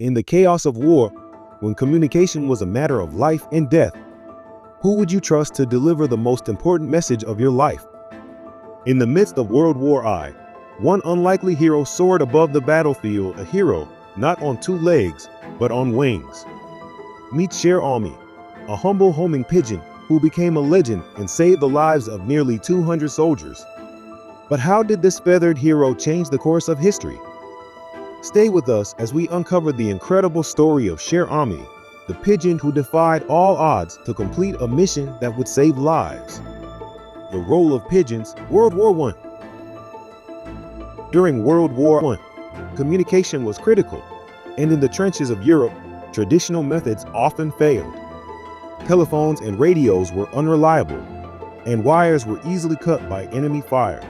In the chaos of war, when communication was a matter of life and death, who would you trust to deliver the most important message of your life? In the midst of World War I, one unlikely hero soared above the battlefield, a hero not on two legs, but on wings. Meet Cher Ami, a humble homing pigeon who became a legend and saved the lives of nearly 200 soldiers. But how did this feathered hero change the course of history? Stay with us as we uncover the incredible story of Cher Ami, the pigeon who defied all odds to complete a mission that would save lives. The role of pigeons, World War I. During World War I, communication was critical, and in the trenches of Europe, traditional methods often failed. Telephones and radios were unreliable, and wires were easily cut by enemy fire.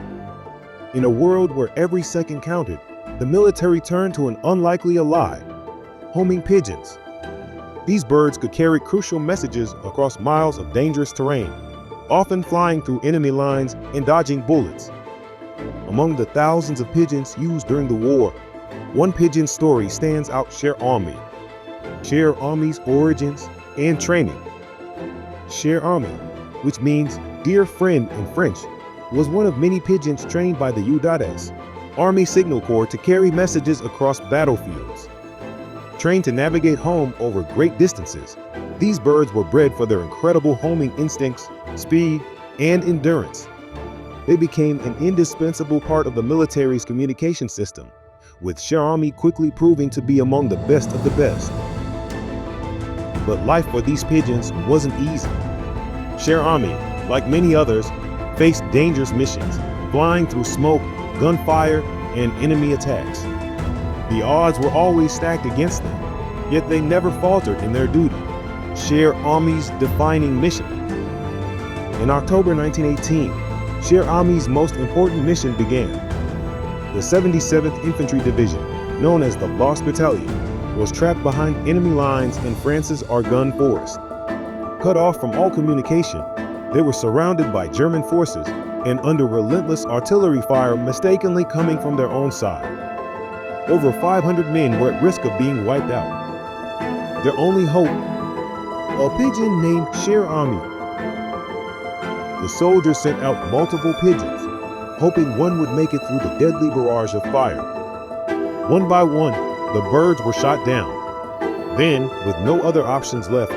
In a world where every second counted, the military turned to an unlikely ally: homing pigeons. These birds could carry crucial messages across miles of dangerous terrain, often flying through enemy lines and dodging bullets. Among the thousands of pigeons used during the war, one pigeon story stands out: Cher Ami. Cher Ami's origins and training. Cher Ami, which means dear friend in French, was one of many pigeons trained by the U.S. Army Signal Corps to carry messages across battlefields. Trained to navigate home over great distances, these birds were bred for their incredible homing instincts, speed, and endurance. They became an indispensable part of the military's communication system, with Cher Ami quickly proving to be among the best of the best. But life for these pigeons wasn't easy. Cher Ami, like many others, faced dangerous missions, flying through smoke, gunfire, and enemy attacks. The odds were always stacked against them, yet they never faltered in their duty. Cher Ami's defining mission. In October 1918, Cher Ami's most important mission began. The 77th Infantry Division, known as the Lost Battalion, was trapped behind enemy lines in France's Argonne Forest. Cut off from all communication, they were surrounded by German forces and under relentless artillery fire mistakenly coming from their own side. Over 500 men were at risk of being wiped out. Their only hope, a pigeon named Cher Ami. The soldiers sent out multiple pigeons, hoping one would make it through the deadly barrage of fire. One by one, the birds were shot down. Then, with no other options left,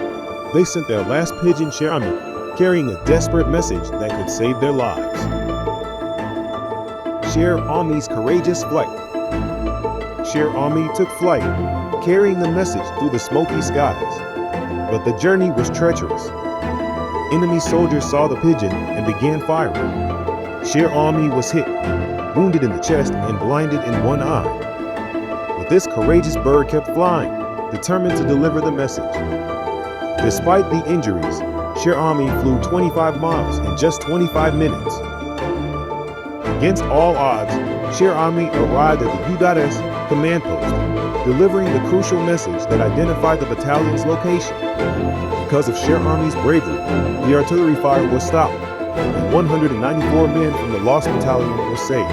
they sent their last pigeon, Cher Ami, carrying a desperate message that could save their lives. Cher Ami's courageous flight. Cher Ami took flight, carrying the message through the smoky skies. But the journey was treacherous. Enemy soldiers saw the pigeon and began firing. Cher Ami was hit, wounded in the chest and blinded in one eye. But this courageous bird kept flying, determined to deliver the message. Despite the injuries, Cher Ami flew 25 miles in just 25 minutes. Against all odds, Cher Ami arrived at the U.S. command post, delivering the crucial message that identified the battalion's location. Because of Cher Ami's bravery, the artillery fire was stopped, and 194 men from the Lost Battalion were saved.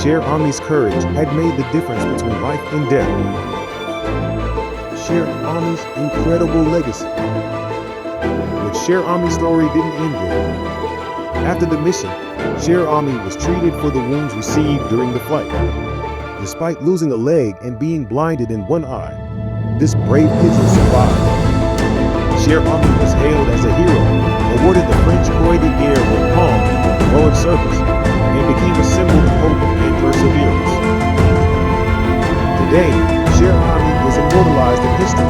Cher Ami's courage had made the difference between life and death. Cher Ami's incredible legacy. But Cher Ami's story didn't end there. After the mission, Cher Ami was treated for the wounds received during the flight. Despite losing a leg and being blinded in one eye, this brave pigeon survived. Cher Ami was hailed as a hero, awarded the French Croix de Guerre with palm for heroic service, and became a symbol of hope and perseverance. Today, Cher Ami is immortalized in history,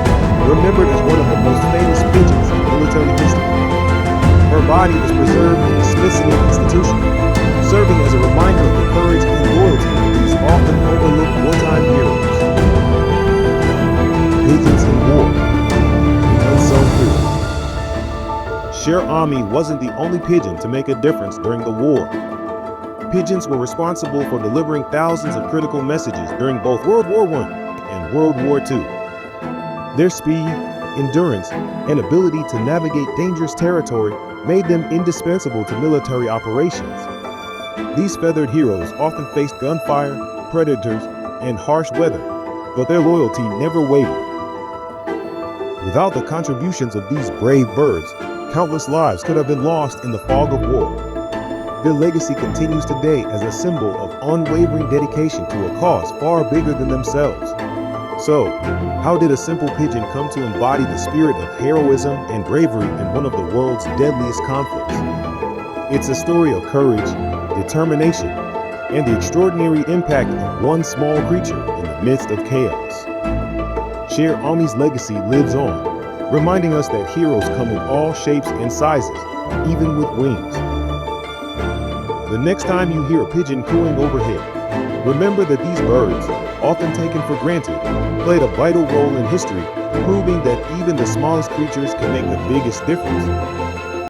remembered as one of the most famous pigeons in military history. Her body is preserved in the Smithsonian Institution, serving as a reminder of the courage and loyalty of these often overlooked wartime heroes. Pigeons in war. Unsung hero. Cher Ami wasn't the only pigeon to make a difference during the war. Pigeons were responsible for delivering thousands of critical messages during both World War I and World War II. Their speed, endurance, and ability to navigate dangerous territory made them indispensable to military operations. These feathered heroes often faced gunfire, predators, and harsh weather, but their loyalty never wavered. Without the contributions of these brave birds, countless lives could have been lost in the fog of war. Their legacy continues today as a symbol of unwavering dedication to a cause far bigger than themselves. So, how did a simple pigeon come to embody the spirit of heroism and bravery in one of the world's deadliest conflicts? It's a story of courage, determination, and the extraordinary impact of one small creature in the midst of chaos. Cher Ami's legacy lives on, reminding us that heroes come in all shapes and sizes, even with wings. The next time you hear a pigeon cooing overhead, remember that these birds, often taken for granted, played a vital role in history, proving that even the smallest creatures can make the biggest difference.